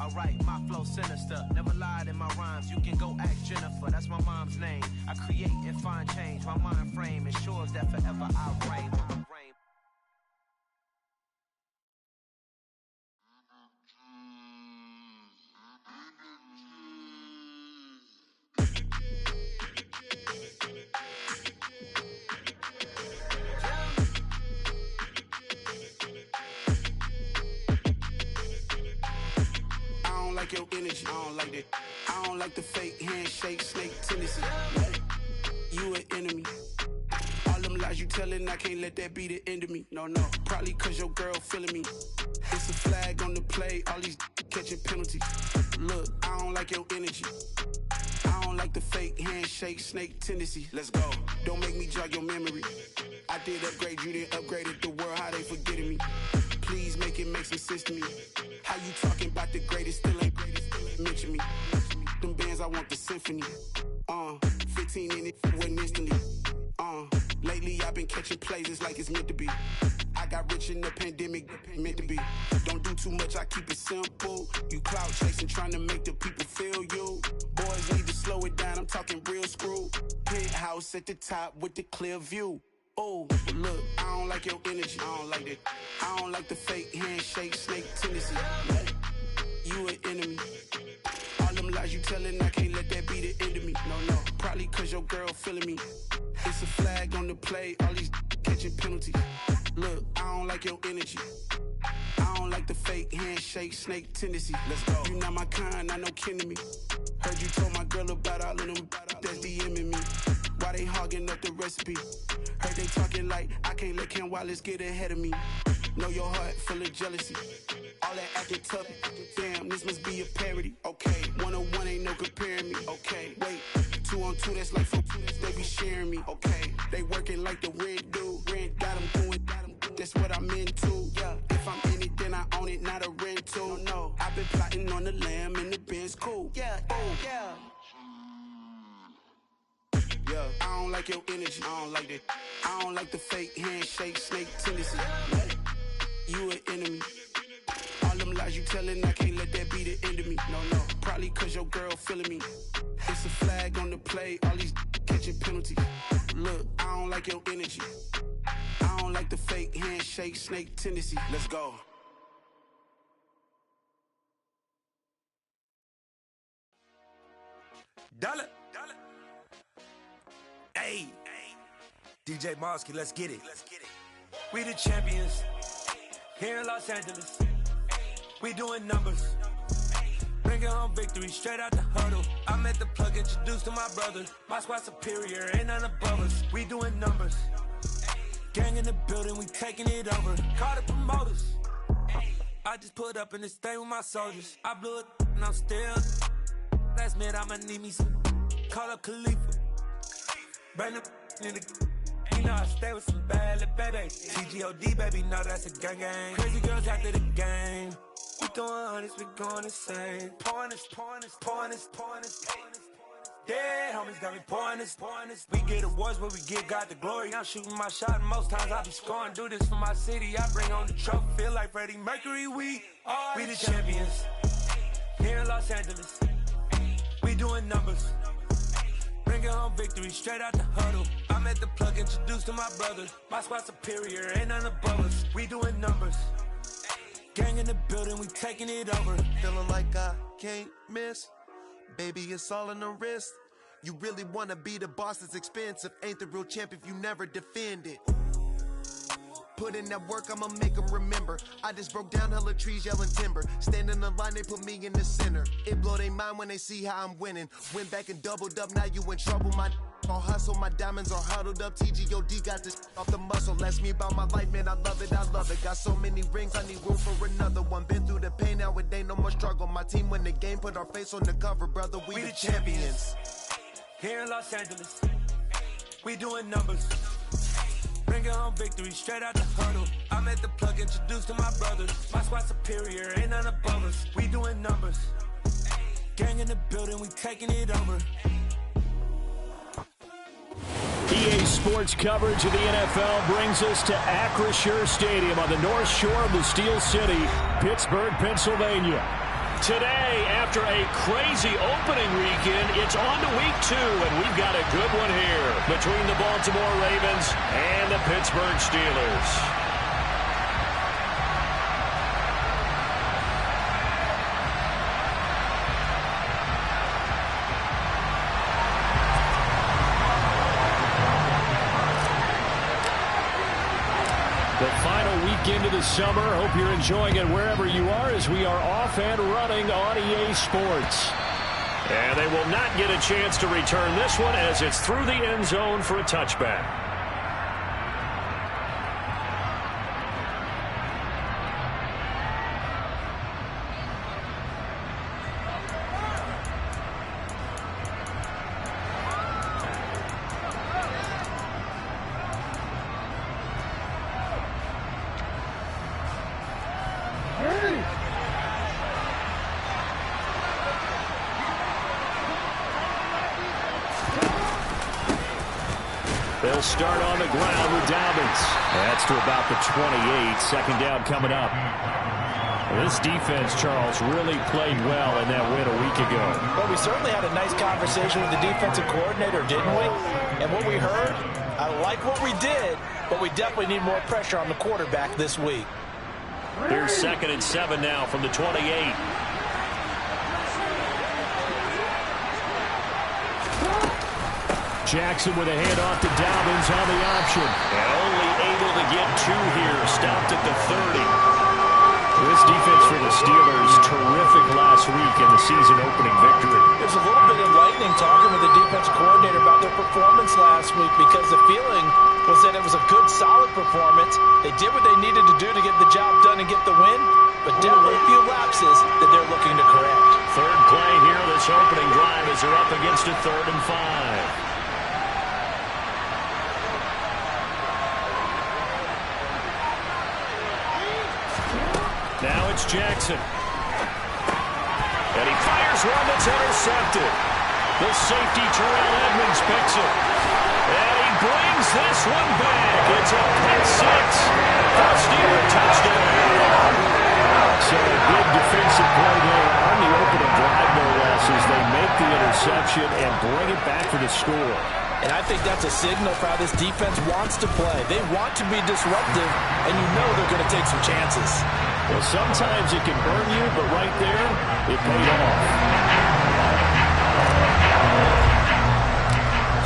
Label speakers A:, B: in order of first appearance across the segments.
A: Alright, my flow sinister. Never lied in my rhymes. You can go ask Jennifer. That's my mom's name. I create and find change. My mind frame ensures that forever I reign.
B: Like your energy, I don't like that. I don't like the fake handshake, snake tendency. You an enemy. All them lies you telling, I can't let that be the end of me. No, probably cause your girl feeling me. It's a flag on the play, all these catching penalties. Look, I don't like your energy. I don't like the fake handshake, snake tendency. Let's go. Don't make me jog your memory. I did upgrade, you didn't upgrade it. The world, how they forgetting me. Please make it make some sense to me. How you talking about the greatest, still ain't greatest, still ain't mention me. Them bands, I want the symphony. 15 in it, wasn't instantly. Lately I've been catching plays, it's like it's meant to be. I got rich in the pandemic, meant to be. Don't do too much, I keep it simple. You clout chasing, trying to make the people feel you. Boys need to slow it down, I'm talking real screw. Penthouse at the top with the clear view. Oh, look, I don't like your energy, I don't like that. I don't like the fake handshake, snake tendency. You an enemy. All them lies you telling, I can't let that be the end of me. No, probably cause your girl feeling me. It's a flag on the play, all these catching penalties. Look, I don't like your energy. I don't like the fake handshake, snake tendency. Let's go. You not my kind, I know kin to me. Heard you told my girl about all of them that's DMing me. Why they hogging up the recipe? Heard they talking like I can't let Ken Wallace get ahead of me. Know your heart full of jealousy. All that acting tough. Damn, this must be a parody. Okay, 101 ain't no comparing me. Okay, wait, 2 on 2, that's like 4 they be sharing me. Okay, they working like the rent do. Rent got them doing, that's what I'm into. Yeah, if I'm in it, then I own it, not a rental. No, I've been plotting on the lamb and the Benz cool. Yeah, yeah. I don't like your energy, I don't like that. I don't like the fake handshake, snake tendency. You an enemy. All them lies you telling, I can't let that be the end of me. No, probably cause your girl feeling me. It's a flag on the play, all these catching penalties. Look, I don't like your energy. I don't like the fake handshake, snake tendency. Let's go.
C: Dollar. Hey, DJ Mosky, let's get it. We the champions here in Los Angeles. We doing numbers, bringing home victory straight out the huddle. I met the plug, introduced to my brother. My squad superior, ain't none above us. We doing numbers, gang in the building, we taking it over. Call the promoters. I just put up in this thing with my soldiers. I blew it and I'm still. Last minute I'ma need me some. Call up Khalifa. Bring the in the, you know I stay with some bad little baby. TGOD baby, know that's a gang gang. Crazy girls after the game. We throwing hundreds, we going insane. Pouring this. Dead homies got me pouring this. We get awards, but we give God the glory. I'm shooting my shot, and most times I be scoring. Do this for my city, I bring on the trophy. Feel like Freddie Mercury, we the champions here in Los Angeles. We doing numbers, bringing home victory straight out the huddle. I met the plug, introduced to my brother. My squad superior, ain't none above us. We doing numbers, gang in the building, we taking it over.
D: Feeling like I can't miss. Baby, it's all in the wrist. You really wanna be the boss, it's expensive. Ain't the real champ if you never defend it. Put in that work, I'ma make them remember. I just broke down hella trees, yelling timber. Stand in the line, they put me in the center. It blow they mind when they see how I'm winning. Went back and doubled up, now you in trouble. My all hustle, my diamonds are huddled up. TGOD got this off the muscle. That's me about my life, man, I love it. Got so many rings, I need room for another one. Been through the pain, now it ain't no more struggle. My team win the game, put our face on the cover, brother. We the champions
C: here in Los Angeles. We doing numbers, bringing home victory straight out the huddle. I met the plug, introduced to my brother. My squad superior, ain't none above us. We doing numbers, gang in the building, we taking it over.
E: EA Sports coverage of the NFL brings us to Acrisure Stadium on the north shore of the Steel City, Pittsburgh, Pennsylvania. Today, after a crazy opening weekend, it's on to week 2, and we've got a good one here between the Baltimore Ravens and the Pittsburgh Steelers. The final weekend of the summer. Hope you're enjoying it wherever you are as we are off and running on EA Sports. And they will not get a chance to return this one as it's through the end zone for a touchback. They'll start on the ground with Dobbins. That's to about the 28. Second down coming up. This defense, Charles, really played well in that win a week ago.
F: Well, we certainly had a nice conversation with the defensive coordinator, didn't we? And what we heard, I like what we did, but we definitely need more pressure on the quarterback this week.
E: Here's 2nd and 7 now from the 28. Jackson with a handoff to Dobbins on the option. And only able to get 2 here. Stopped at the 30. This defense for the Steelers, terrific last week in the season-opening victory.
F: There's a little bit enlightening talking with the defensive coordinator about their performance last week because the feeling was that it was a good, solid performance. They did what they needed to do to get the job done and get the win, but definitely a few lapses that they're looking to correct.
E: Third play here, this opening drive as they're up against a 3rd and 5. Now it's Jackson. And he fires one that's intercepted. The safety, Terrell Edmonds, picks it. And he brings this one back. It's a pick 6. First Steeler touchdown. So a big defensive play there on the opening drive, no less, as they make the interception and bring it back for the score.
F: And I think that's a signal for how this defense wants to play. They want to be disruptive, and you know they're going to take some chances.
E: Well, sometimes it can burn you, but right there, it paid off.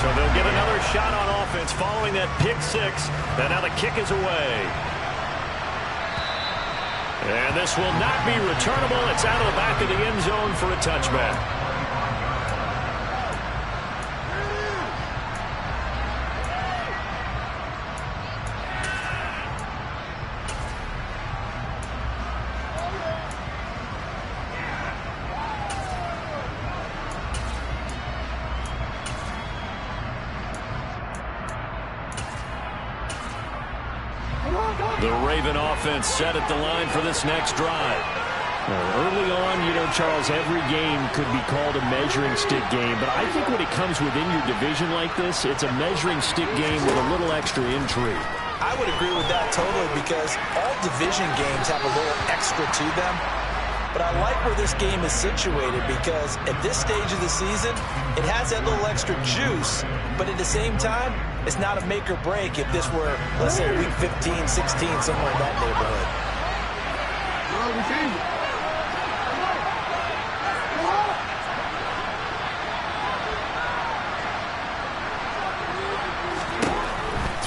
E: So they'll get another shot on offense following that pick 6. And now the kick is away. And this will not be returnable. It's out of the back of the end zone for a touchback. The Raven offense set at the line for this next drive. Well, early on, you know, Charles, every game could be called a measuring stick game. But I think when it comes within your division like this, it's a measuring stick game with a little extra intrigue.
F: I would agree with that totally because all division games have a little extra to them. But I like where this game is situated because at this stage of the season, it has that little extra juice. But at the same time, it's not a make or break if this were, let's say, week 15, 16, somewhere in that neighborhood.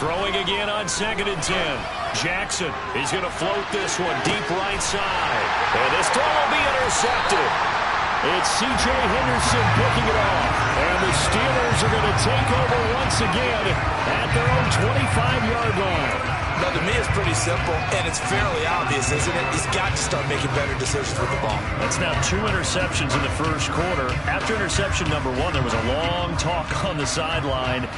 E: Throwing again on 2nd and 10. Jackson is going to float this one deep right side. And this throw will be intercepted. It's C.J. Henderson picking it off. And the Steelers are going to take over once again at their own 25-yard line.
F: Now, to me, it's pretty simple, and it's fairly obvious, isn't it? He's got to start making better decisions with the ball.
E: That's now 2 interceptions in the first quarter. After interception number 1, there was a long talk on the sideline.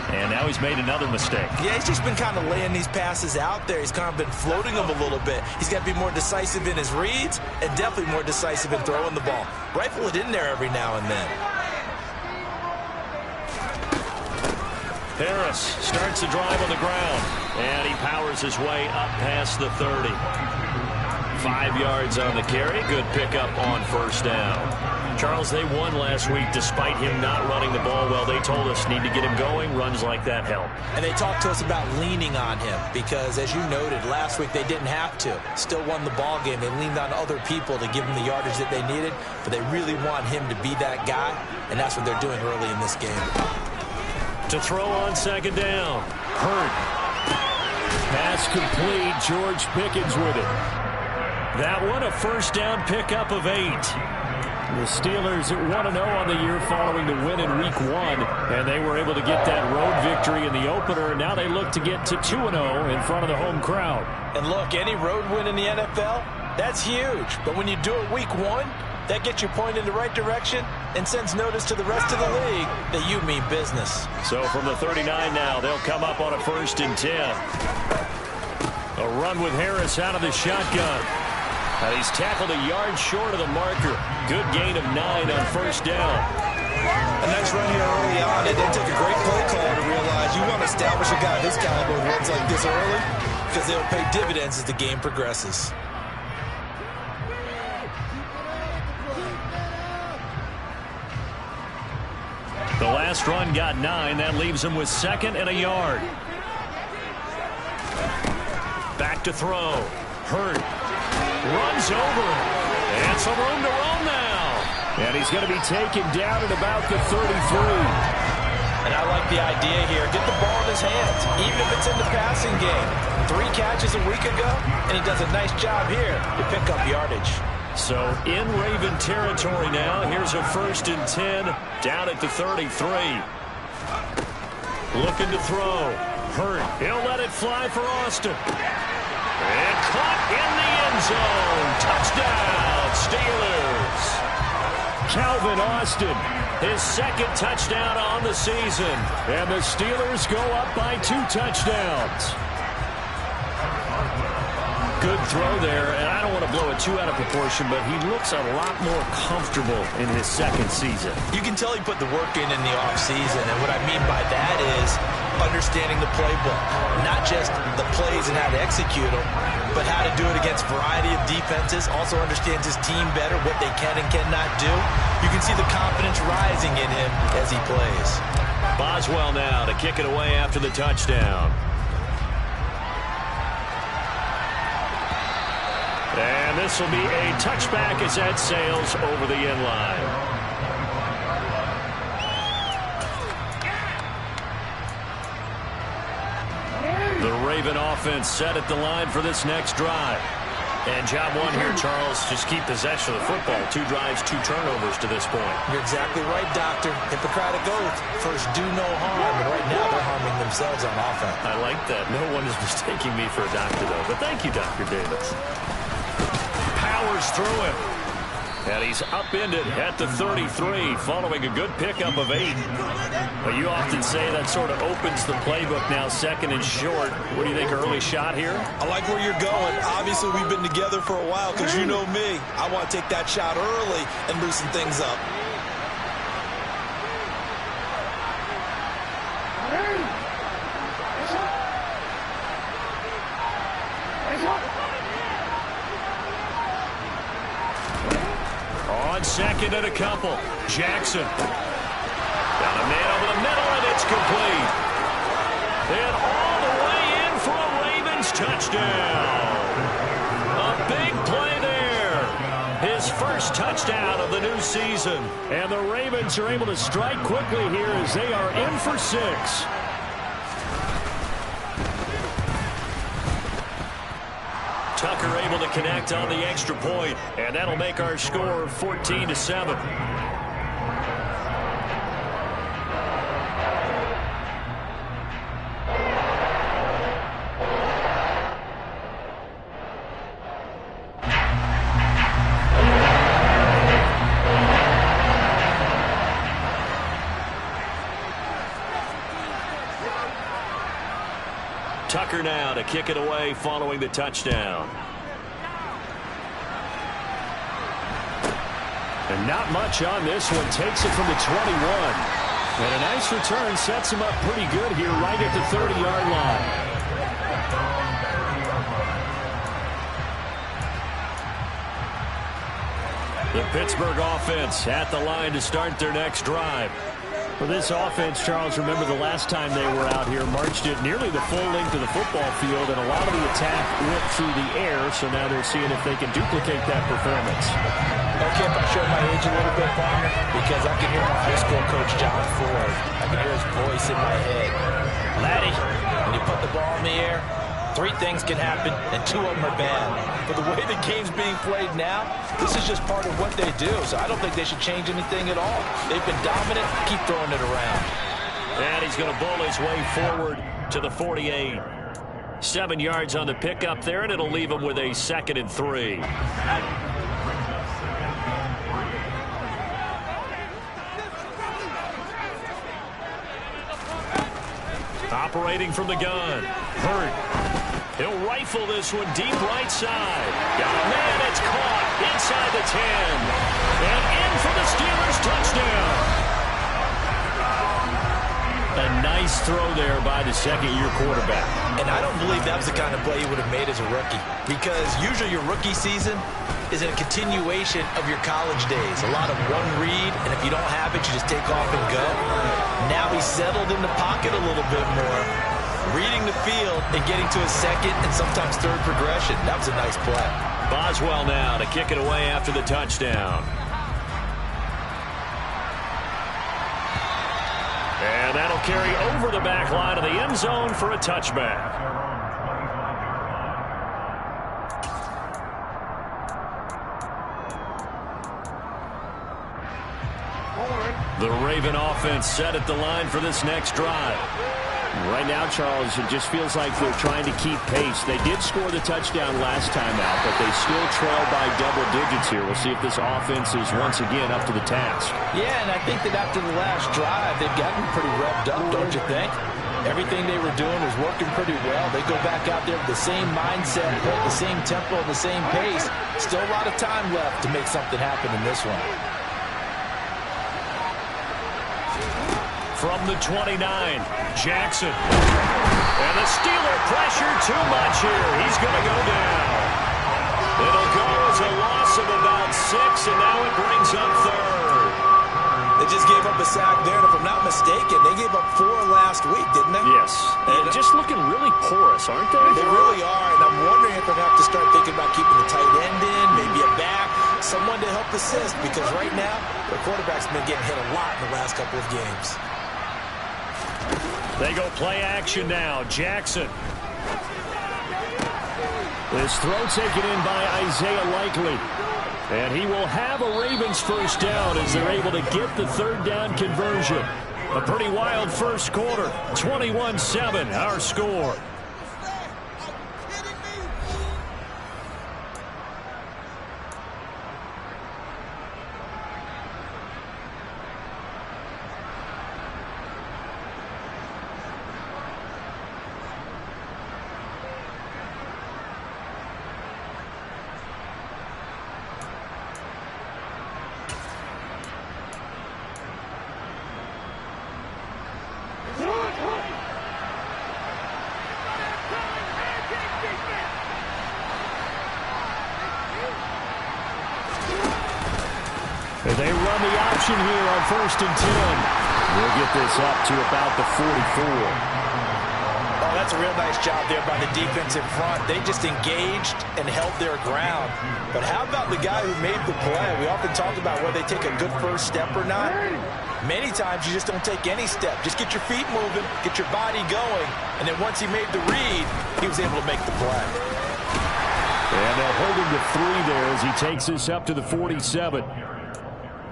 E: And now he's made another mistake.
F: Yeah, he's just been kind of laying these passes out there. He's kind of been floating them a little bit. He's got to be more decisive in his reads and definitely more decisive in throwing the ball. Rifle it in there every now and then.
E: Harris starts the drive on the ground. And he powers his way up past the 30. 5 yards on the carry. Good pickup on first down. Charles, they won last week despite him not running the ball well. They told us need to get him going. Runs like that help.
F: And they talked to us about leaning on him because, as you noted, last week they didn't have to. Still won the ball game. They leaned on other people to give them the yardage that they needed, but they really want him to be that guy, and that's what they're doing early in this game.
E: To throw on second down. Hurt. Pass complete. George Pickens with it. That one a first down pickup of 8. The Steelers 1-0 on the year following the win in Week 1, and they were able to get that road victory in the opener. Now they look to get to 2-0 in front of the home crowd.
F: And look, any road win in the NFL, that's huge. But when you do it Week 1, that gets you pointed in the right direction and sends notice to the rest of the league that you mean business.
E: So from the 39 now, they'll come up on a 1st and 10. A run with Harris out of the shotgun. And he's tackled a yard short of the marker. Good gain of 9 on first down.
F: A nice run here early on. It did take a great play call to realize you want to establish a guy of his caliber with runs like this early because they'll pay dividends as the game progresses.
E: The last run got 9. That leaves him with 2nd and a yard. Back to throw. Hurt. Runs over. And some room to roam now. And he's going to be taken down at about the 33.
F: And I like the idea here. Get the ball in his hands, even if it's in the passing game. 3 catches a week ago, and he does a nice job here to pick up yardage.
E: So in Raven territory now. Here's a 1st and 10 down at the 33. Looking to throw. Hurt. He'll let it fly for Austin. And caught in the end zone. Touchdown, Steelers. Calvin Austin, his 2nd touchdown on the season. And the Steelers go up by 2 touchdowns. Good throw there, and I don't want to blow it too out of proportion, but he looks a lot more comfortable in his 2nd season.
F: You can tell he put the work in the offseason, and what I mean by that is understanding the playbook. Not just the plays and how to execute them, but how to do it against a variety of defenses. Also understands his team better, what they can and cannot do. You can see the confidence rising in him as he plays.
E: Boswell now to kick it away after the touchdown. And this will be a touchback as that sails over the end line. The Raven offense set at the line for this next drive. And job 1 here, Charles, just keep possession of the football. 2 drives, 2 turnovers to this point.
F: You're exactly right, Doctor. Hippocratic oath. First, do no harm. And right now, they're harming themselves on offense.
E: I like that. No one is mistaking me for a doctor, though. But thank you, Dr. Davis. Powers through it. And he's upended at the 33 following a good pickup of 8. But you often say that sort of opens the playbook now, 2nd and short. What do you think, early shot here?
F: I like where you're going. Obviously, we've been together for a while because you know me. I want to take that shot early and loosen things up.
E: On 2nd and a couple. Jackson. Got a man over the middle, and it's complete. And all the way in for a Ravens touchdown. A big play there. His first touchdown of the new season. And the Ravens are able to strike quickly here as they are in for 6. Tucker able to connect on the extra point, and that'll make our score 14-7. Tucker now to kick it away following the touchdown. And not much on this one. Takes it from the 21. And a nice return sets him up pretty good here right at the 30-yard line. The Pittsburgh offense at the line to start their next drive.
G: For this offense, Charles, remember the last time they were out here, marched it nearly the full length of the football field, and a lot of the attack went through the air, so now they're seeing if they can duplicate that performance.
F: Okay, if I show my age a little bit, partner, because I can hear my high school coach, John Ford. I can hear his voice in my head. Laddie, when you put the ball in the air, 3 things can happen, and 2 of them are bad. But the way the game's being played now, this is just part of what they do, so I don't think they should change anything at all. They've been dominant. Keep throwing it around.
E: And he's going to bull his way forward to the 48. 7 yards on the pickup there, and it'll leave him with a 2nd and 3. Operating from the gun. Hurt. He'll rifle this one deep right side. Got a man. It's caught inside the 10. And in for the Steelers touchdown. A nice throw there by the second-year quarterback.
F: And I don't believe that was the kind of play he would have made as a rookie. Because usually your rookie season is a continuation of your college days. A lot of one read, and if you don't have it, you just take off and go. Now he's settled in the pocket a little bit more, reading the field and getting to his 2nd and sometimes 3rd progression. That was a nice play.
E: Boswell now to kick it away after the touchdown. And that'll carry over the back line of the end zone for a touchback. The Raven offense set at the line for this next drive.
G: Right now, Charles, it just feels like they're trying to keep pace. They did score the touchdown last time out, but they still trail by double digits here. We'll see if this offense is once again up to the task.
F: Yeah, and I think that after the last drive, they've gotten pretty revved up, don't you think? Everything they were doing was working pretty well. They go back out there with the same mindset, the same tempo, the same pace. Still a lot of time left to make something happen in this one.
E: From the 29, Jackson. And the Steeler pressure too much here. He's going to go down. It'll go as a loss of about 6, and now it brings up 3rd.
F: They just gave up a sack there, and if I'm not mistaken, they gave up 4 last week, didn't they?
G: Yes. And just looking really porous, aren't they?
F: They really are, and I'm wondering if I have to start thinking about keeping the tight end in, maybe a back, someone to help assist, because right now, the quarterback's been getting hit a lot in the last couple of games.
E: They go play action now. Jackson.
G: This throw taken in by Isaiah Likely.
E: And he will have a Ravens first down as they're able to get the 3rd down conversion. A pretty wild first quarter. 21-7, our score. They run the option here on 1st and 10.
G: We'll get this up to about the 44.
F: Oh, that's a real nice job there by the defense in front. They just engaged and held their ground. But how about the guy who made the play? We often talk about whether they take a good first step or not. Many times you just don't take any step. Just get your feet moving, get your body going, and then once he made the read, he was able to make the play.
E: And they'll hold him to 3 there as he takes this up to the 47.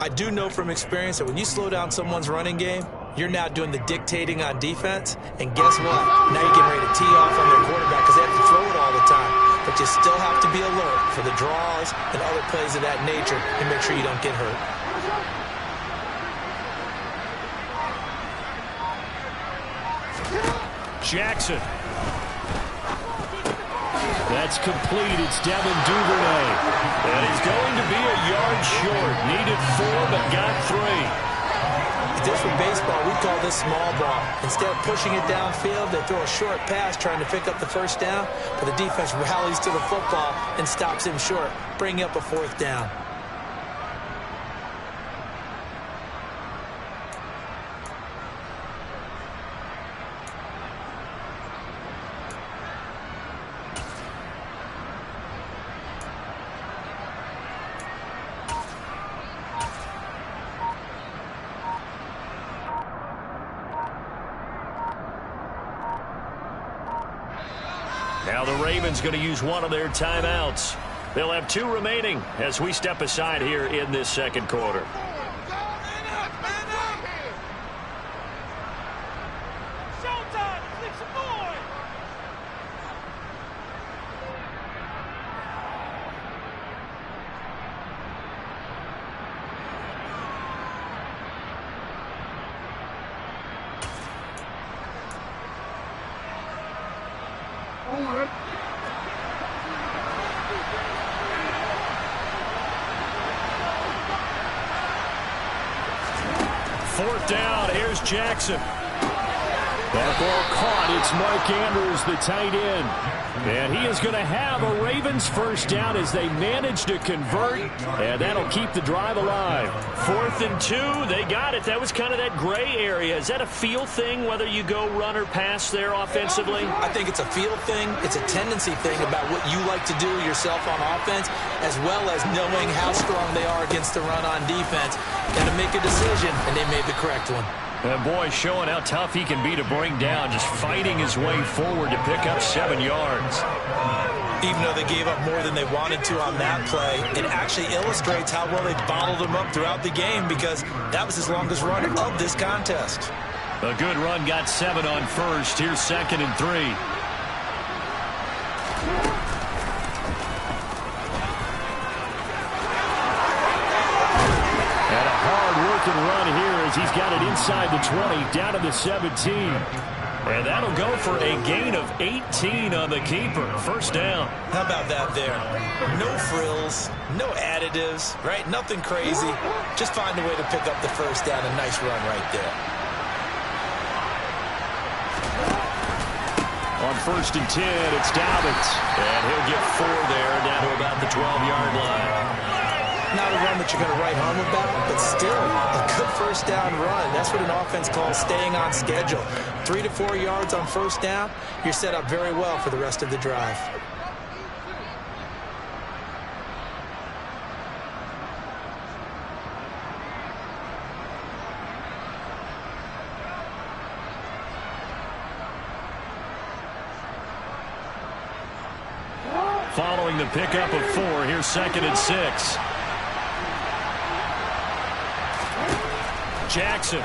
F: I do know from experience that when you slow down someone's running game, you're now doing the dictating on defense. And guess what? Now you're getting ready to tee off on their quarterback because they have to throw it all the time. But you still have to be alert for the draws and other plays of that nature and make sure you don't get hurt.
E: Jackson. That's complete. It's Devin Duvernay. And he's going to be a yard short. Needed 4, but got 3.
F: If this were baseball, we'd call this small ball. Instead of pushing it downfield, they throw a short pass trying to pick up the first down, but the defense rallies to the football and stops him short, bringing up a 4th down.
E: Now the Ravens going to use one of their timeouts. They'll have 2 remaining as we step aside here in this second quarter. Fourth down, here's Jackson. That ball caught. It's Mark Andrews, the tight end. And he is going to have a Ravens first down as they manage to convert. And that'll keep the drive alive. 4th and 2, they got it. That was kind of that gray area. Is that a feel thing, whether you go run or pass there offensively?
F: I think it's a feel thing. It's a tendency thing about what you like to do yourself on offense, as well as knowing how strong they are against the run on defense. Got to make a decision, and they made the correct one.
E: And boy, showing how tough he can be to bring down, just fighting his way forward to pick up 7 yards.
F: Even though they gave up more than they wanted to on that play, it actually illustrates how well they bottled him up throughout the game, because that was his longest run of this contest.
E: A good run got 7 on first. Here's 2nd and 3. And a hard-working run here as he's got it inside the 20, down to the 17. And that'll go for a gain of 18 on the keeper. First down.
F: How about that there? No frills, no additives, right? Nothing crazy. Just find a way to pick up the first down. A nice run right there.
E: On 1st and 10, it's Dobbins. And he'll get 4 there, down to about the 12-yard line.
F: Not a run that you're going to write home about, but still a good first down run. That's what an offense calls staying on schedule. 3 to 4 yards on first down, you're set up very well for the rest of the drive.
E: Following the pickup of 4, here's 2nd and 6. Jackson.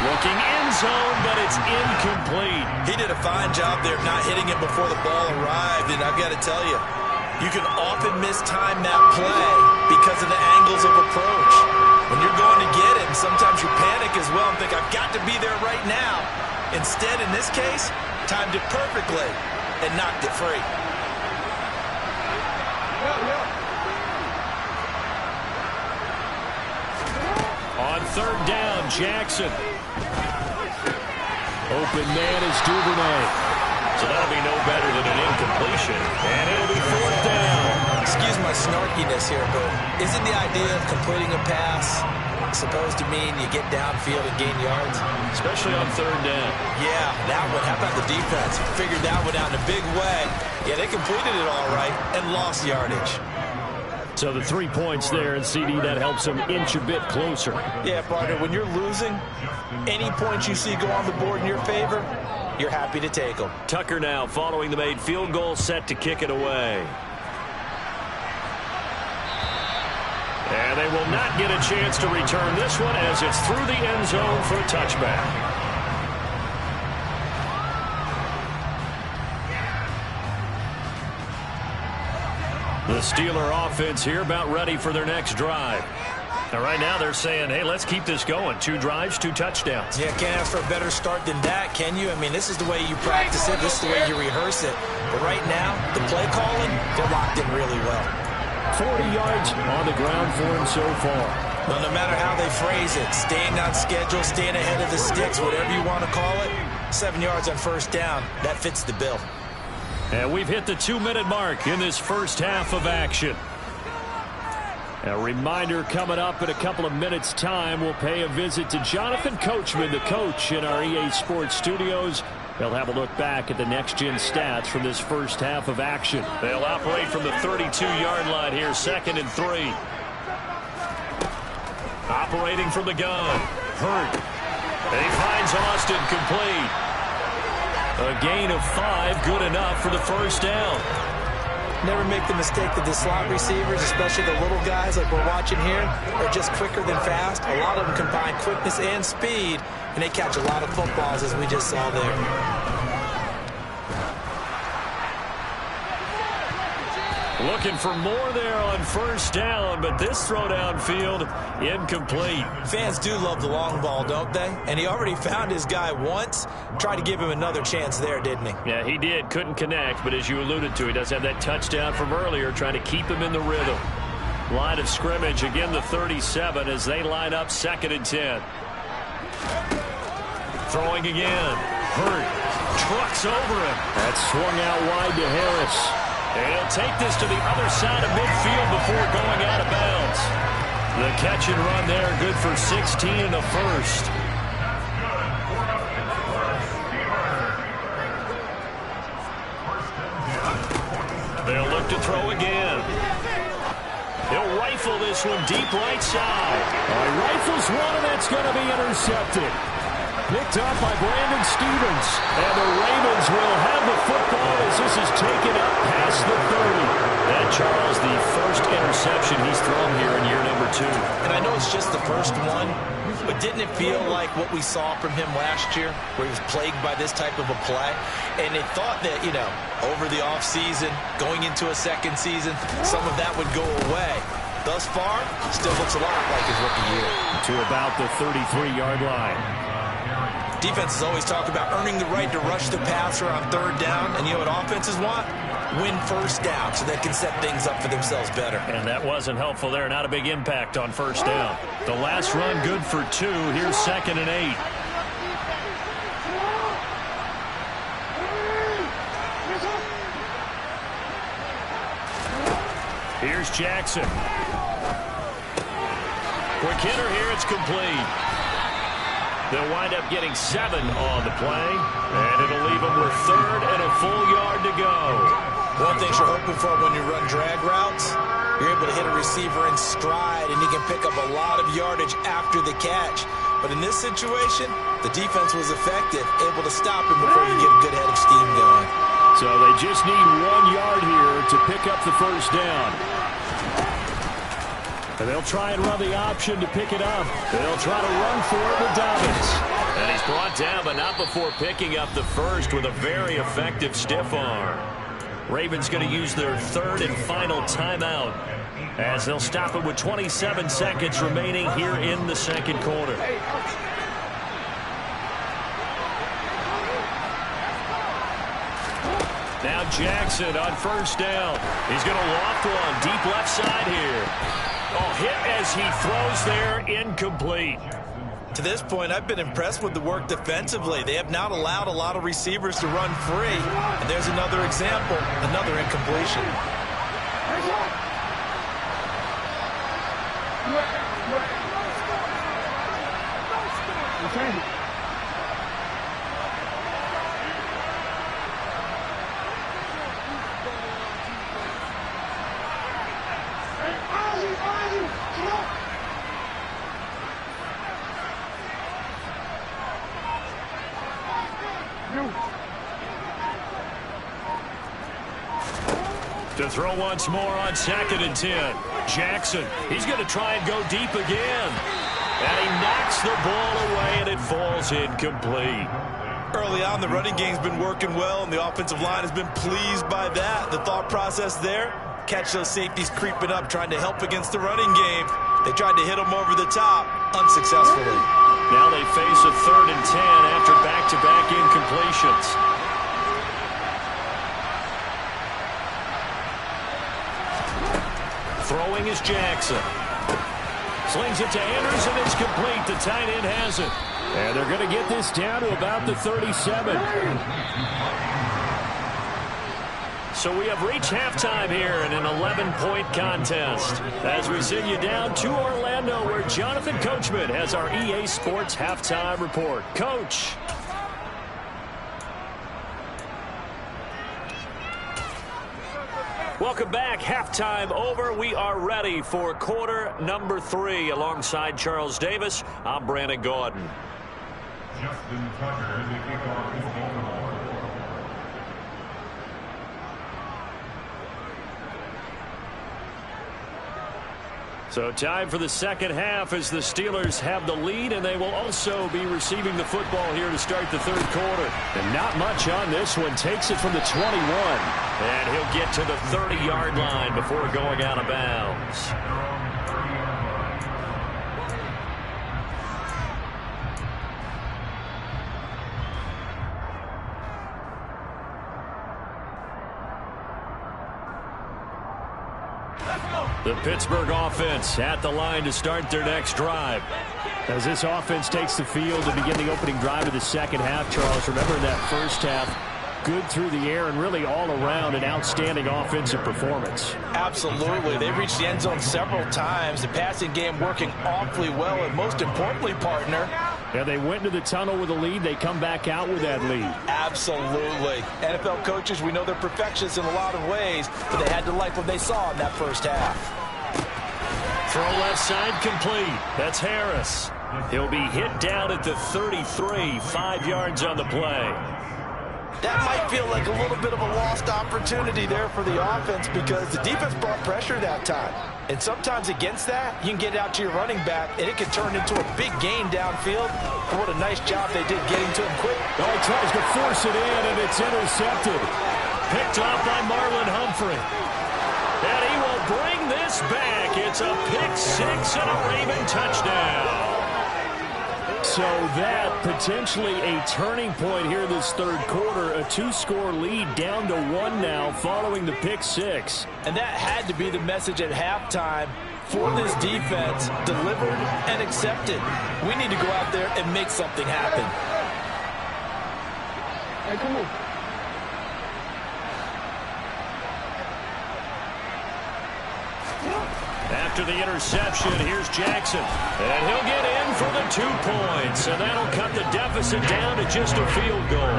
E: Looking end zone, but it's incomplete.
F: He did a fine job there of not hitting it before the ball arrived, and I've got to tell you, you can often mistime that play because of the angles of approach. When you're going to get it, sometimes you panic as well and think, I've got to be there right now. Instead, in this case, timed it perfectly and knocked it free.
E: On 3rd down, Jackson. Open man is Duvernay. So that'll be no better than an incompletion. And it'll be 4th down.
F: Excuse my snarkiness here, but isn't the idea of completing a pass supposed to mean you get downfield and gain yards?
E: Especially on 3rd down.
F: Yeah, that one. How about the defense? Figured that one out in a big way. Yeah, they completed it all right and lost yardage.
E: So the 3 points there, and CD, that helps them inch a bit closer.
F: Yeah, partner, when you're losing, any points you see go on the board in your favor, you're happy to take them.
E: Tucker now following the made field goal, set to kick it away. And they will not get a chance to return this one as it's through the end zone for a touchback. The Steeler offense here about ready for their next drive. Now, right now they're saying, hey, let's keep this going. 2 drives, 2 touchdowns.
F: Yeah, can't ask for a better start than that, can you? I mean, this is the way you practice it. This is the way you rehearse it. But right now, the play calling, they're locked in really well.
E: 40 yards on the ground for him so far.
F: Well, no matter how they phrase it, staying on schedule, staying ahead of the sticks, whatever you want to call it, 7 yards on first down, that fits the bill.
E: And we've hit the 2-minute mark in this first half of action. A reminder coming up in a couple of minutes' time, we'll pay a visit to Jonathan Coachman, the coach in our EA Sports studios. They'll have a look back at the next-gen stats from this first half of action. They'll operate from the 32-yard line here, 2nd and 3. Operating from the gun. Hurt. And he finds Austin complete. A gain of 5, good enough for the first down.
F: Never make the mistake that the slot receivers, especially the little guys like we're watching here, are just quicker than fast. A lot of them combine quickness and speed, and they catch a lot of footballs, as we just saw there.
E: Looking for more there on first down, but this throw downfield, incomplete.
F: Fans do love the long ball, don't they? And he already found his guy once. Tried to give him another chance there, didn't he?
E: Yeah, he did. Couldn't connect, but as you alluded to, he does have that touchdown from earlier, trying to keep him in the rhythm. Line of scrimmage, again the 37 as they line up 2nd and 10. Throwing again. Hurt. Trucks over him. That swung out wide to Harris. And he'll take this to the other side of midfield before going out of bounds. The catch and run there, good for 16 and a first. They'll look to throw again. He'll rifle this one deep right side. He rifles one, and that's going to be intercepted. Picked up by Brandon Stevens. And the Ravens will have the football as this is taken up past the 30. And Charles, the first interception he's thrown here in year number 2.
F: And I know it's just the first one, but didn't it feel like what we saw from him last year, where he was plagued by this type of a play? And it thought that, you know, over the offseason, going into a second season, some of that would go away. Thus far, still looks a lot like his rookie year.
E: To about the 33-yard line.
F: Defenses always talk about earning the right to rush the passer on 3rd down, and you know what offenses want? Win first down so they can set things up for themselves better.
E: And that wasn't helpful there. Not a big impact on first down. The last run good for 2. Here's 2nd and 8. Here's Jackson. Quick hitter here. It's complete. They'll wind up getting 7 on the play, and it'll leave them with 3rd and a full yard to go.
F: One thing you're hoping for when you run drag routes, you're able to hit a receiver in stride, and he can pick up a lot of yardage after the catch. But in this situation, the defense was effective, able to stop him before you get a good head of steam going.
E: So they just need 1 yard here to pick up the first down. And they'll try and run the option to pick it up. They'll try to run for it with Dobbins. And he's brought down, but not before picking up the first with a very effective stiff arm. Ravens going to use their 3rd and final timeout as they'll stop it with 27 seconds remaining here in the 2nd quarter. Now Jackson on first down. He's going to loft one deep left side here. Oh, hit as he throws there, incomplete.
F: To this point, I've been impressed with the work defensively. They have not allowed a lot of receivers to run free. And there's another example, another incompletion.
E: To throw once more on 2nd and 10. Jackson, he's going to try and go deep again. And he knocks the ball away, and it falls incomplete.
F: Early on, the running game's been working well, and the offensive line has been pleased by that. The thought process there, catch those safeties creeping up, trying to help against the running game. They tried to hit them over the top, unsuccessfully.
E: Now they face a 3rd and 10 after back-to-back incompletions. Throwing is Jackson. Slings it to Anderson. It's complete. The tight end has it. And they're going to get this down to about the 37. So we have reached halftime here in an 11-point contest. As we send you down to Orlando, where Jonathan Coachman has our EA Sports halftime report. Coach. Welcome back. Halftime over. We are ready for quarter number 3. Alongside Charles Davis, I'm Brandon Gaudin. So time for the second half as the Steelers have the lead, and they will also be receiving the football here to start the third quarter. And not much on this one. Takes it from the 21. And he'll get to the 30-yard line before going out of bounds. The Pittsburgh offense at the line to start their next drive. As this offense takes the field to begin the opening drive of the second half, Charles, remember in that first half, good through the air and really all around an outstanding offensive performance.
F: Absolutely. They reached the end zone several times. The passing game working awfully well, and most importantly, partner,
G: yeah, they went into the tunnel with a lead. They come back out with that lead.
F: Absolutely. NFL coaches, we know they're perfectionists in a lot of ways, but they had to like what they saw in that first half.
E: Throw left side complete. That's Harris. He'll be hit down at the 33, 5 yards on the play.
F: That might feel like a little bit of a lost opportunity there for the offense because the defense brought pressure that time. And sometimes against that, you can get out to your running back, and it can turn into a big gain downfield. And what a nice job they did getting to him quick.
G: Oh, he tries to force it in, and it's intercepted.
E: Picked off by Marlon Humphrey. And he will bring this back. It's a pick six and a Raven touchdown.
G: So that potentially a turning point here this third quarter. A 2-score lead down to 1 now following the pick six.
F: And that had to be the message at halftime for this defense. Delivered and accepted. We need to go out there and make something happen.
H: Hey, come on.
E: After the interception, here's Jackson. And he'll get in for the 2 points. And that'll cut the deficit down to just a field goal.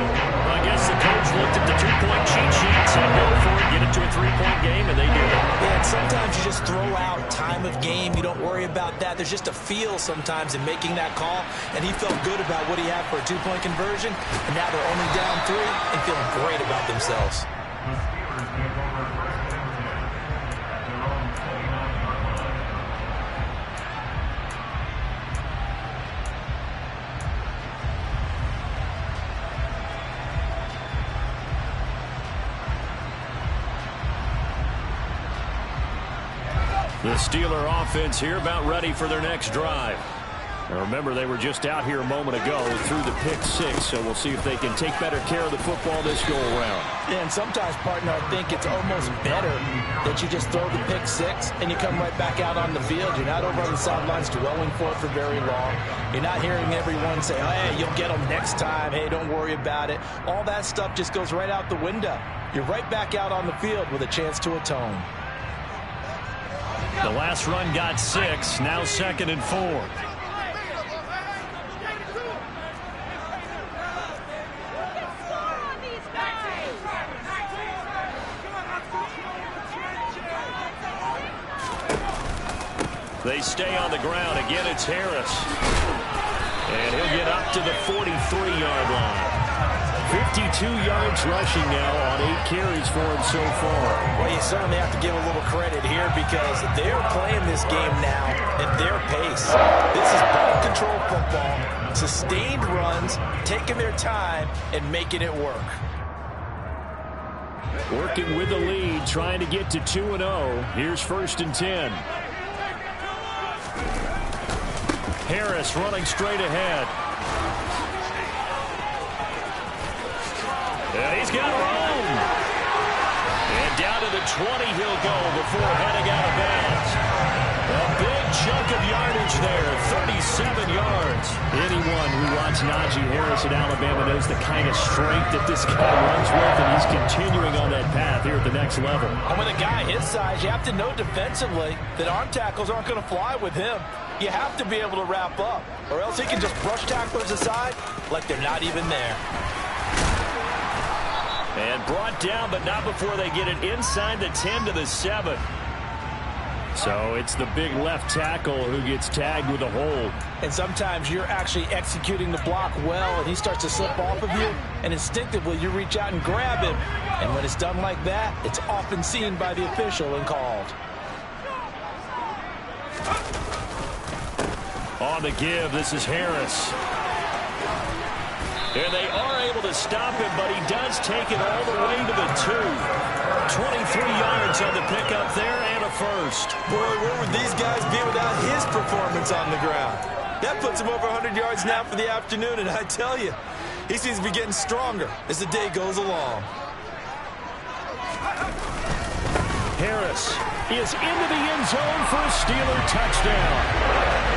E: I guess the coach looked at the 2-point cheat sheet, said go for it, get it to a 3-point game, and they did it.
F: Yeah, and sometimes you just throw out time of game. You don't worry about that. There's just a feel sometimes in making that call. And he felt good about what he had for a 2-point conversion. And now they're only down 3 and feeling great about themselves.
E: The Steeler offense here about ready for their next drive. Now remember, they were just out here a moment ago through the pick six, so we'll see if they can take better care of the football this go-around.
F: Yeah, and sometimes, partner, I think it's almost better that you just throw the pick six and you come right back out on the field. You're not over on the sidelines dwelling for it for very long. You're not hearing everyone say, hey, you'll get them next time. Hey, don't worry about it. All that stuff just goes right out the window. You're right back out on the field with a chance to atone.
E: The last run got 6, now 2nd and 4. They stay on the ground. Again, it's Harris. And he'll get up to the 43-yard line. 52 yards rushing now on 8 carries for him so far.
F: Well, you certainly have to give a little credit here because they're playing this game now at their pace. This is ball control football, sustained runs, taking their time and making it work.
G: Working with the lead, trying to get to 2-0. Here's 1st and 10. Harris running straight ahead.
E: And he's got room. And down to the 20 he'll go before heading out of bounds. A big chunk of yardage there, 37 yards.
G: Anyone who watched Najee Harris at Alabama knows the kind of strength that this guy runs with, and he's continuing on that path here at the next level.
F: And with a guy his size, you have to know defensively that arm tackles aren't going to fly with him. You have to be able to wrap up, or else he can just brush tacklers aside like they're not even there.
E: And brought down, but not before they get it inside the 10 to the 7.
G: So it's the big left tackle who gets tagged with a hold.
F: And sometimes you're actually executing the block well, and he starts to slip off of you, and instinctively you reach out and grab him. And when it's done like that, it's often seen by the official and called.
E: On the give, this is Harris. And they are able to stop him, but he does take it all the way to the 2. 23 yards on the pickup there and a first.
F: Boy, where would these guys be without his performance on the ground? That puts him over 100 yards now for the afternoon, and I tell you, he seems to be getting stronger as the day goes along.
E: Harris is into the end zone for a Steeler touchdown.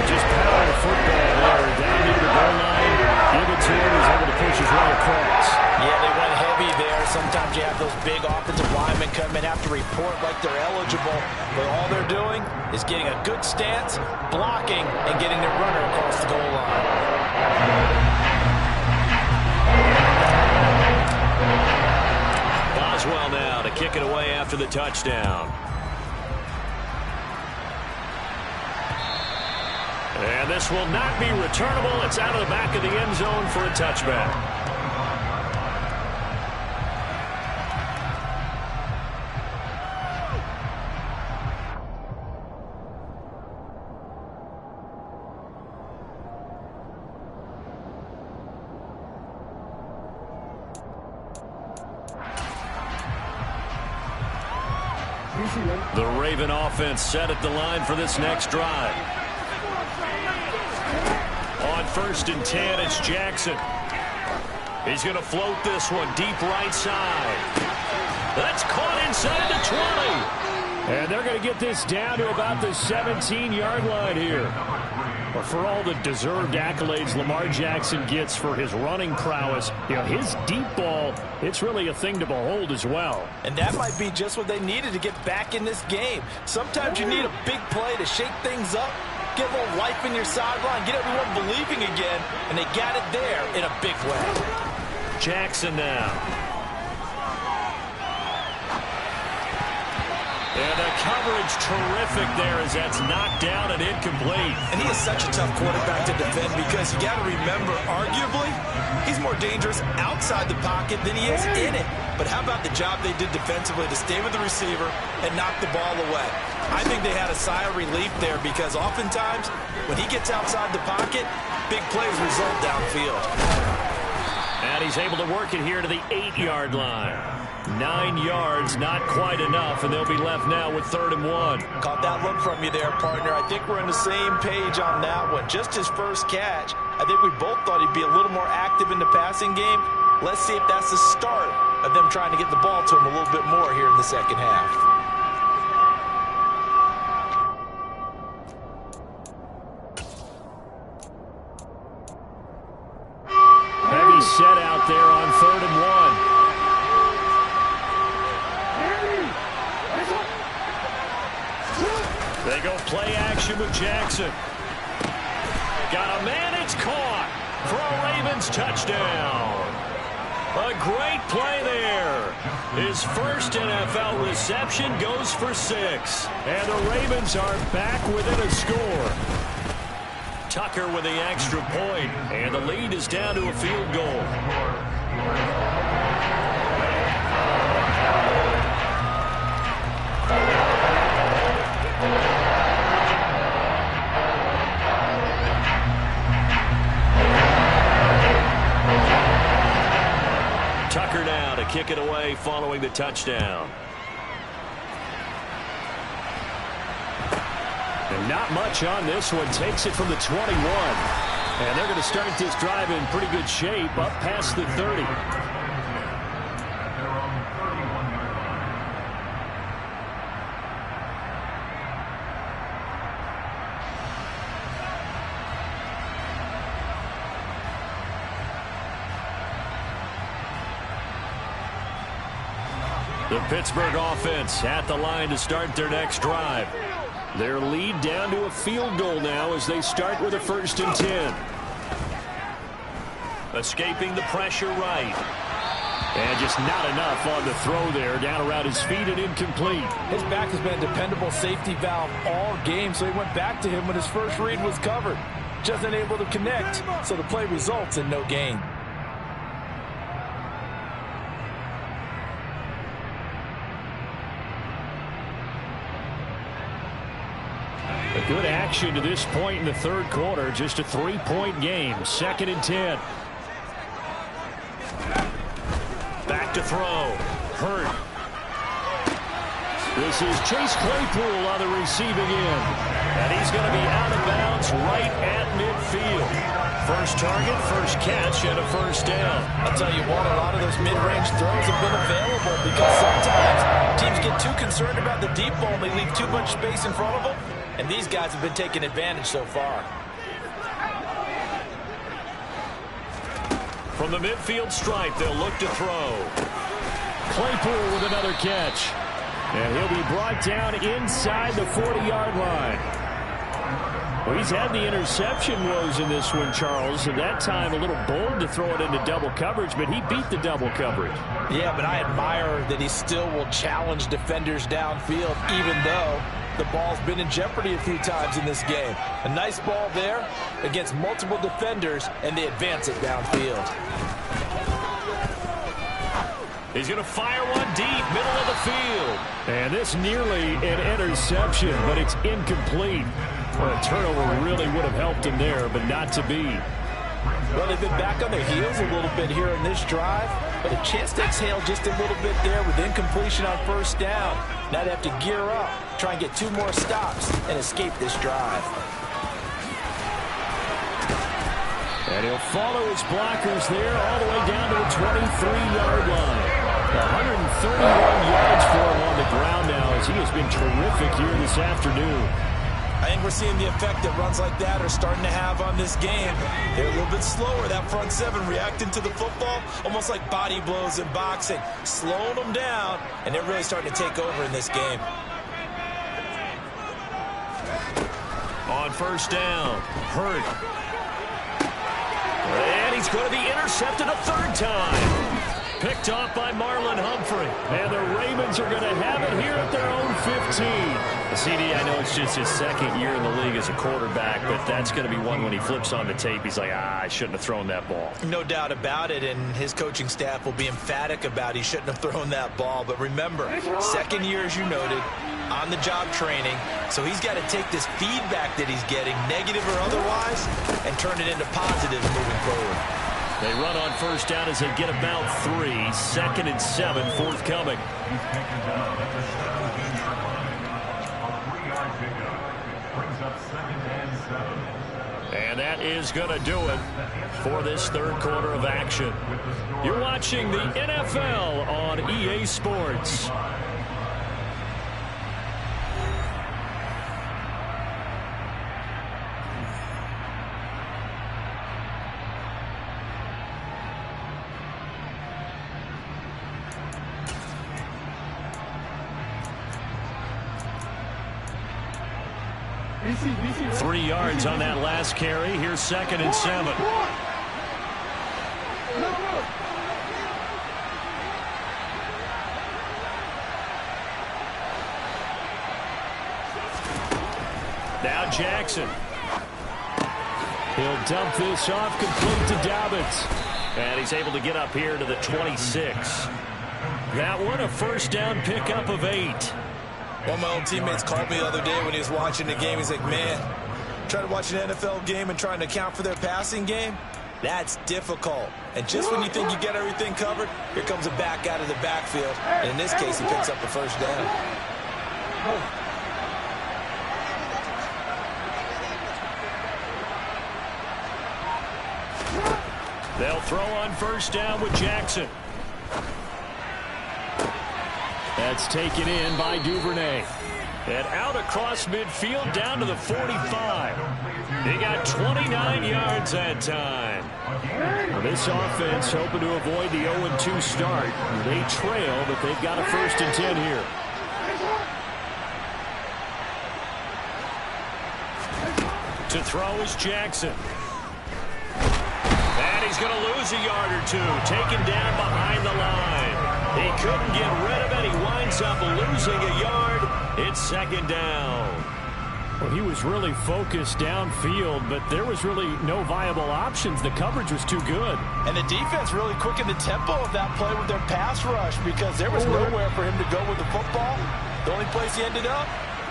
E: Just power football there, down near the goal line. Give it to him, he's able to push his way across.
F: Yeah, they went heavy there. Sometimes you have those big offensive linemen come in, have to report like they're eligible, but all they're doing is getting a good stance, blocking, and getting their runner across the goal line.
E: Boswell now to kick it away after the touchdown. And this will not be returnable. It's out of the back of the end zone for a touchback. The Raven offense set at the line for this next drive. On 1st and 10, it's Jackson. He's going to float this one deep right side. That's caught inside the 20. And they're going to get this down to about the 17-yard line here. But for all the deserved accolades Lamar Jackson gets for his running prowess, you know, his deep ball, it's really a thing to behold as well.
F: And that might be just what they needed to get back in this game. Sometimes you need a big play to shake things up, get a little life in your sideline, get everyone believing again, and they got it there in a big way.
E: Jackson now. And the coverage terrific there as that's knocked down and incomplete.
F: And he is such a tough quarterback to defend because you got to remember, arguably, he's more dangerous outside the pocket than he is in it. But how about the job they did defensively to stay with the receiver and knock the ball away? I think they had a sigh of relief there because oftentimes when he gets outside the pocket, big plays result downfield.
E: And he's able to work it here to the 8-yard line. 9 yards, not quite enough, and they'll be left now with 3rd and 1.
F: Caught that look from you there, partner. I think we're on the same page on that one. Just his first catch. I think we both thought he'd be a little more active in the passing game. Let's see if that's the start of them trying to get the ball to him a little bit more here in the second half.
E: Heavy set out there on 3rd and 1. They go play action with Jackson. Got a man, it's caught for a Ravens touchdown. A great play there. His first NFL reception goes for 6. And the Ravens are back within a score. Tucker with the extra point, and the lead is down to a field goal. Tucker now to kick it away following the touchdown. And not much on this one. Takes it from the 21. And they're going to start this drive in pretty good shape up past the 30. The Pittsburgh offense at the line to start their next drive. Their lead down to a field goal now as they start with a 1st and 10. Escaping the pressure right. And just not enough on the throw there. Down around his feet and incomplete.
F: His back has been a dependable safety valve all game, so he went back to him when his first read was covered. Just unable to connect, so the play results in no gain.
G: A good action to this point in the third quarter. Just a 3-point game. 2nd and 10. Back to throw. Hurt. This is Chase Claypool on the receiving end. And he's going to be out of bounds right at midfield. First target, first catch, and a first down.
F: I'll tell you what, a lot of those mid-range throws have been available because sometimes teams get too concerned about the deep ball and they leave too much space in front of them. And these guys have been taking advantage so far.
G: From the midfield stripe, they'll look to throw. Claypool with another catch. And he'll be brought down inside the 40-yard line. Well, he's had the interception woes in this one, Charles. At that time, a little bold to throw it into double coverage, but he beat the double coverage.
F: Yeah, but I admire that he still will challenge defenders downfield, even though the ball's been in jeopardy a few times in this game. A nice ball there against multiple defenders, and they advance it downfield.
G: He's going to fire one deep, middle of the field. And this nearly an interception, but it's incomplete. Well, a turnover really would have helped him there, but not to be.
F: Well, they've been back on their heels a little bit here in this drive, but a chance to exhale just a little bit there with incompletion on first down. Now they have to gear up, try and get 2 more stops, and escape this drive.
G: And he'll follow his blockers there all the way down to the 23-yard line. 131 yards for him on the ground now as he has been terrific here this afternoon.
F: I think we're seeing the effect that runs like that are starting to have on this game. They're a little bit slower, that front seven, reacting to the football, almost like body blows in boxing, slowing them down, and they're really starting to take over in this game.
G: On first down, Hurt. And he's going to be intercepted a 3rd time. Picked off by Marlon Humphrey. And the Ravens are going to have it here at their own 15. CD, I know it's just his 2nd year in the league as a quarterback, but that's going to be one when he flips on the tape, he's like, I shouldn't have thrown that ball.
F: No doubt about it, and his coaching staff will be emphatic about he shouldn't have thrown that ball. But remember, 2nd year, as you noted, on-the-job training, so he's got to take this feedback that he's getting, negative or otherwise, and turn it into positives moving forward.
G: They run on first down as they get about 3. 2nd and 7 forthcoming. And that is going to do it for this 3rd quarter of action. You're watching the NFL on EA Sports.
E: BC.
G: 3 yards on that last carry. Here's 2nd and 7. Now Jackson. He'll dump this off complete to Dobbins. And he's able to get up here to the 26. That one a first down pickup of 8.
F: One of my old teammates called me the other day when he was watching the game. He's like, man, trying to watch an NFL game and trying to account for their passing game, that's difficult. And just when you think you get everything covered, here comes a back out of the backfield. And in this case, he picks up the first down.
G: They'll throw on first down with Jackson. That's taken in by Duvernay. And out across midfield down to the 45. He got 29 yards that time. Well, this offense hoping to avoid the 0-2 start. They trail, but they've got a 1st and 10 here. To throw is Jackson. And he's going to lose a yard or 2. Taken down behind the line. He couldn't get rid of it. He winds up losing a yard. It's 2nd down. Well, he was really focused downfield, but there was really no viable options. The coverage was too good.
F: And the defense really quickened the tempo of that play with their pass rush because there was nowhere for him to go with the football. The only place he ended up,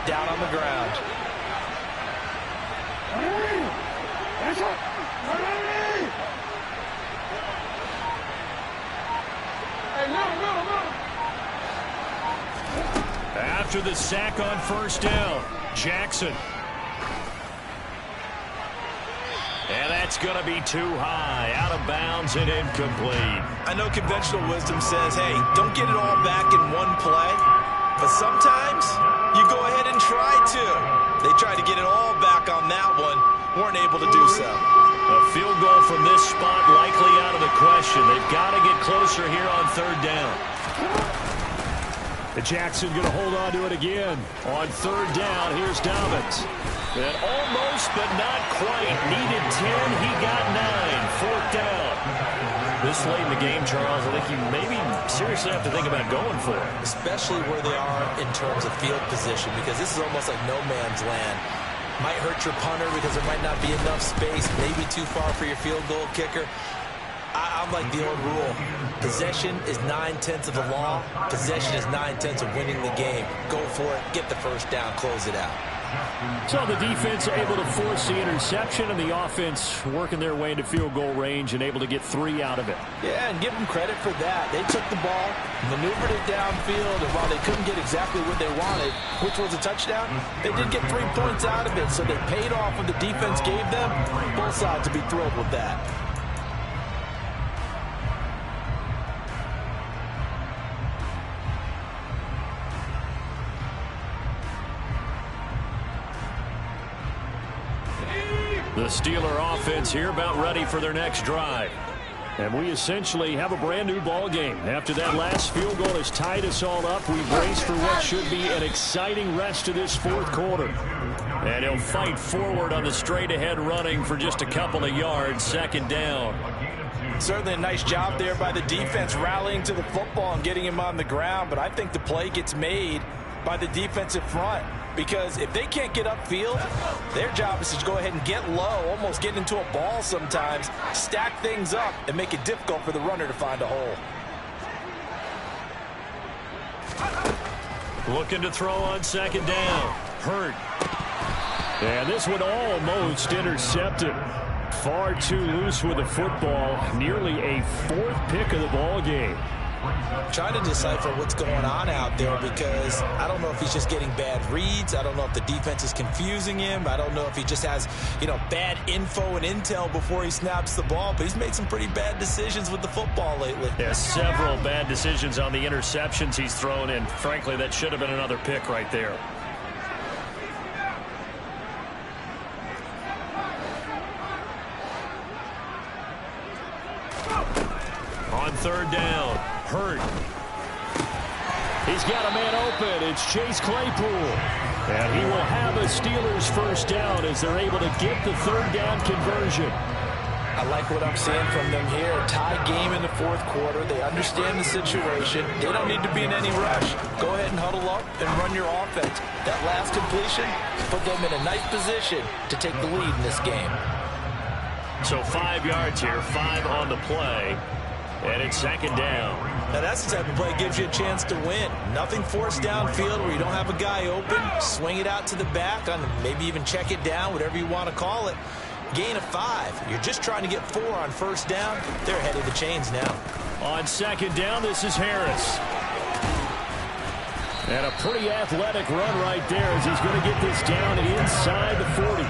F: down on the ground.
G: After the sack on first down, Jackson. And that's going to be too high, out of bounds and incomplete.
F: I know conventional wisdom says, hey, don't get it all back in one play. But sometimes you go ahead and try to. They tried to get it all back on that one. Weren't able to do so.
G: A field goal from this spot likely out of the question. They've got to get closer here on third down. Jackson going to hold on to it again. On third down, here's Dobbins. And almost, but not quite. Needed 10, he got 9. Fourth down. This late in the game, Charles, I think you maybe seriously have to think about going for it.
F: Especially where they are in terms of field position, because this is almost like no man's land. Might hurt your punter because there might not be enough space, maybe too far for your field goal kicker. I'm like the old rule. Possession is 9/10 of the law. Possession is 9/10 of winning the game. Go for it. Get the first down. Close it out.
G: So the defense able to force the interception, and the offense working their way into field goal range and able to get 3 out of it.
F: Yeah, and give them credit for that. They took the ball, maneuvered it downfield, and while they couldn't get exactly what they wanted, which was a touchdown, they did get 3 points out of it. So they paid off what the defense gave them. Both sides to be thrilled with that.
G: The Steeler offense here about ready for their next drive. And we essentially have a brand new ball game. After that last field goal has tied us all up, we brace for what should be an exciting rest of this fourth quarter. And he'll fight forward on the straight ahead running for just a couple of yards. Second down.
F: Certainly a nice job there by the defense rallying to the football and getting him on the ground. But I think the play gets made by the defensive front. Because if they can't get upfield, their job is to go ahead and get low, almost get into a ball sometimes, stack things up, and make it difficult for the runner to find a hole.
G: Looking to throw on second down. Hurt. And this one almost intercepted. Far too loose with the football. Nearly a 4th pick of the ball game.
F: Trying to decipher what's going on out there, because I don't know if he's just getting bad reads. I don't know if the defense is confusing him. I don't know if he just has, bad info and intel before he snaps the ball. But he's made some pretty bad decisions with the football lately.
G: Yeah, several bad decisions on the interceptions he's thrown in. Frankly, that should have been another pick right there. On third down, Hurt. He's got a man open. It's Chase Claypool. And he will have a Steelers first down as they're able to get the third down conversion.
F: I like what I'm seeing from them here. Tie game in the fourth quarter. They understand the situation. They don't need to be in any rush. Go ahead and huddle up and run your offense. That last completion put them in a nice position to take the lead in this game.
G: So 5 yards here, 5 on the play. And it's second down.
F: Now that's the type of play that gives you a chance to win. Nothing forced downfield where you don't have a guy open. Swing it out to the back, maybe even check it down, whatever you want to call it. Gain of 5. You're just trying to get 4 on first down. They're ahead of the chains now.
G: On second down, this is Harris. And a pretty athletic run right there as he's going to get this down inside the 40.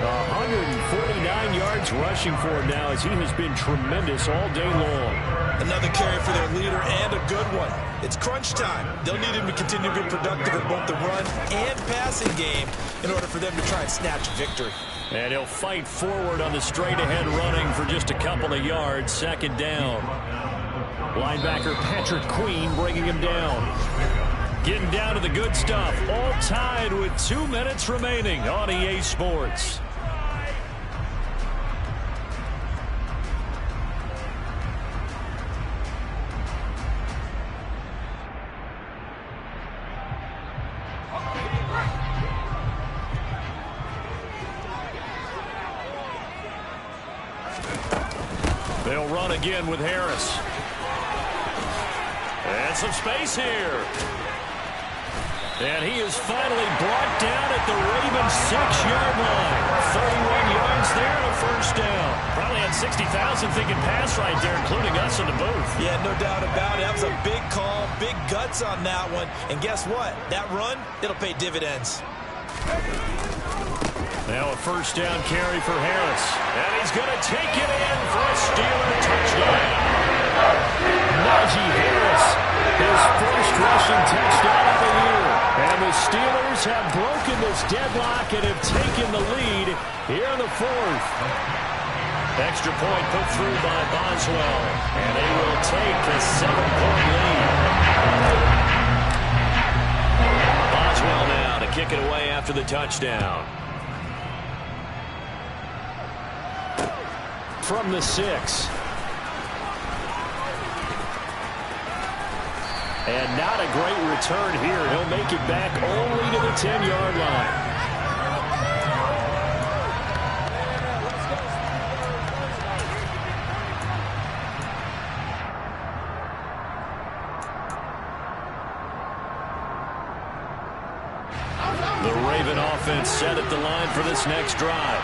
G: 149 yards rushing for him now as he has been tremendous all day long.
F: Another carry for their leader and a good one. It's crunch time. They'll need him to continue to be productive in both the run and passing game in order for them to try and snatch victory.
G: And he'll fight forward on the straight-ahead running for just a couple of yards. Second down. Linebacker Patrick Queen bringing him down. Getting down to the good stuff. All tied with 2 minutes remaining on EA Sports. They'll run again with Harris. And some space here. And he is finally brought down at the Ravens' 6-yard line. 31 yards there and a first down. Probably had 60,000 thinking pass right there, including us in the booth.
F: Yeah, no doubt about it. That was a big call, big guts on that one. And guess what? That run, it'll pay dividends.
G: Now a first down carry for Harris. And he's going to take it in for a Steeler touchdown. Najee Harris, his first rushing touchdown of the year. And the Steelers have broken this deadlock and have taken the lead here in the fourth. Extra point put through by Boswell. And they will take a 7-point lead. Boswell now to kick it away after the touchdown. From the 6. And not a great return here. He'll make it back only to the 10-yard line. The Raven offense set at the line for this next drive.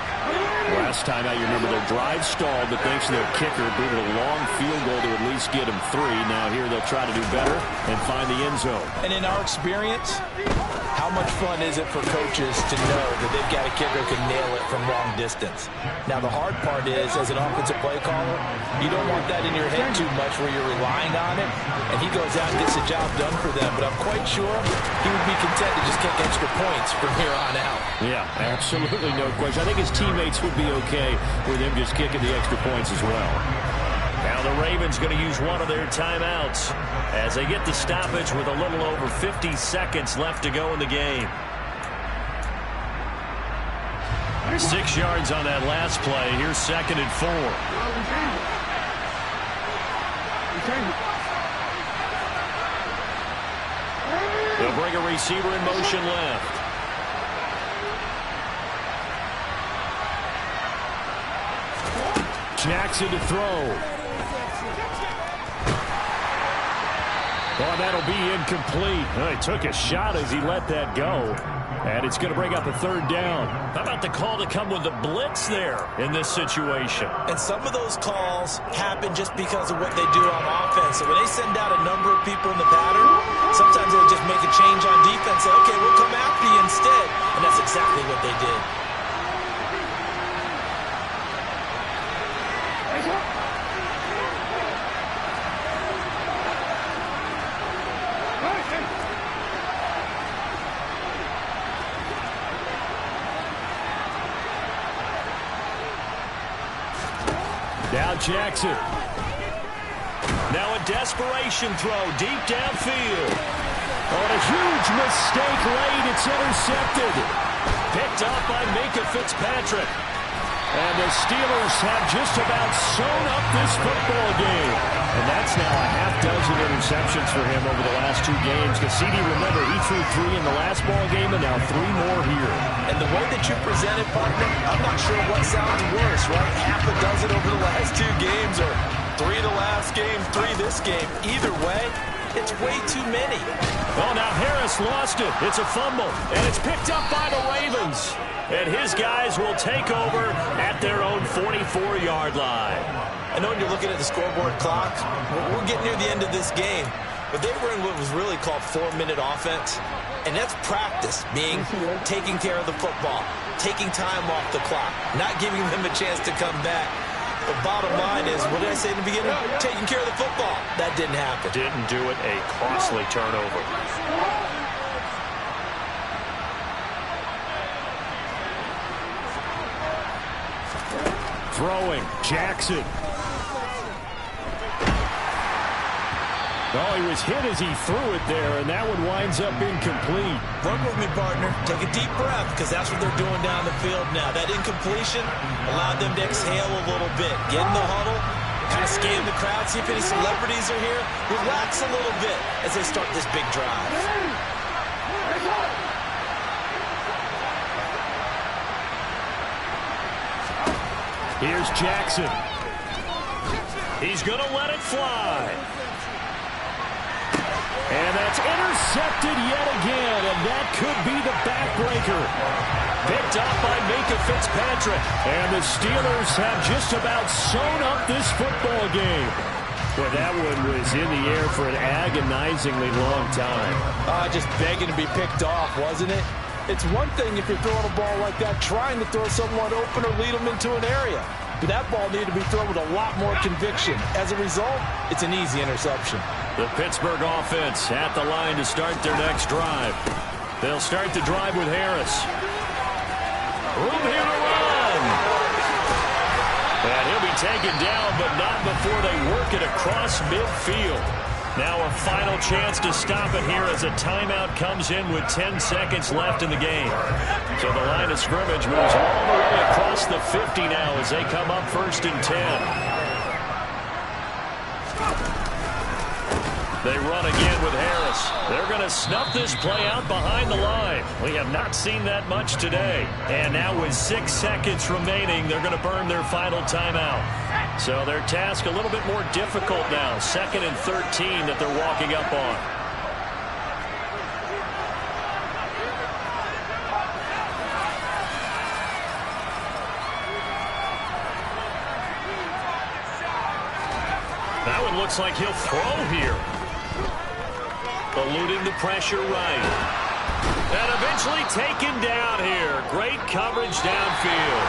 G: Last time out, you remember their drive stalled, but thanks to their kicker, booted a long field goal to at least get them 3. Now here they'll try to do better and find the end zone.
F: And in our experience, how much fun is it for coaches to know that they've got a kicker who can nail it from long distance? Now the hard part is, as an offensive play caller, you don't want that in your head too much where you're relying on it, and he goes out and gets the job done for them. But I'm quite sure he would be content to just kick extra points from here on out. Yeah, absolutely no question. I think his teammates would be okay with him just kicking the extra points as well. Now the Ravens going to use one of their timeouts as they get the stoppage with a little over 50 seconds left to go in the game. 6 yards on that last play. Here's 2nd and 4. They'll bring a receiver in motion left. Jackson to throw. Oh, that'll be incomplete. Oh, he took a shot as he let that go. And it's going to bring up a 3rd down. How about the call to come with the blitz there in this situation? And some of those calls happen just because of what they do on offense. So when they send out a number of people in the pattern, sometimes they'll just make a change on defense. Say, okay, we'll come after you instead. And that's exactly what they did. Now Jackson. Now a desperation throw deep downfield. Oh, and a huge mistake late. It's intercepted. Picked up by Minka Fitzpatrick. And the Steelers have just about sewn up this football game. And that's now a half-dozen interceptions for him over the last 2 games. Cassidy, remember, he threw 3 in the last ball game and now 3 more here. And the way that you presented, partner, I'm not sure what sounds worse, right? Half a dozen over the last 2 games or 3 the last game, 3 this game. Either way, it's way too many. Oh, now Harris lost it. It's a fumble, and it's picked up by the Ravens. And his guys will take over at their own 44-yard line. I know when you're looking at the scoreboard clock, we're getting near the end of this game, but they were in what was really called 4-minute offense, and that's practice, being taking care of the football, taking time off the clock, not giving them a chance to come back. The bottom line is, what did I say in the beginning? Taking care of the football. That didn't happen. Didn't do it. A costly turnover. Throwing, Jackson. Oh, he was hit as he threw it there, and that one winds up incomplete. Run with me, partner. Take a deep breath, because that's what they're doing down the field now. That incompletion allowed them to exhale a little bit. Get in the huddle, kind of scan the crowd, see if any celebrities are here. Relax a little bit as they start this big drive. Here's Jackson. He's going to let it fly. And that
G: It's intercepted yet again, and that could be the backbreaker. Picked up by Minka Fitzpatrick. And the Steelers have just about sewn up this football game. Well, that one was in the air for an agonizingly long time.
F: Just begging to be picked off, wasn't it? It's one thing if you're throwing a ball like that, trying to throw someone open or lead them into an area. But that ball needed to be thrown with a lot more conviction. As a result, it's an easy interception.
G: The Pittsburgh offense at the line to start their next drive. They'll start the drive with Harris. Room here to run. And he'll be taken down, but not before they work it across midfield. Now a final chance to stop it here as a timeout comes in with 10 seconds left in the game. So the line of scrimmage moves all the way across the 50 now as they come up 1st and 10. They run again with Harris. They're going to snuff this play out behind the line. We have not seen that much today. And now with 6 seconds remaining, they're going to burn their final timeout. So their task a little bit more difficult now. 2nd and 13 that they're walking up on. That one looks like he'll throw here. Eluding the pressure right. And eventually taken down here. Great coverage downfield.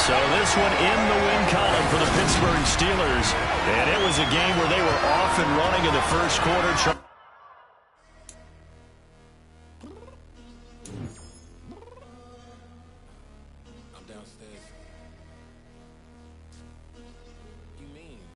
G: So this one in the win column for the Pittsburgh Steelers. And it was a game where they were off and running in the first quarter.
H: I'm downstairs.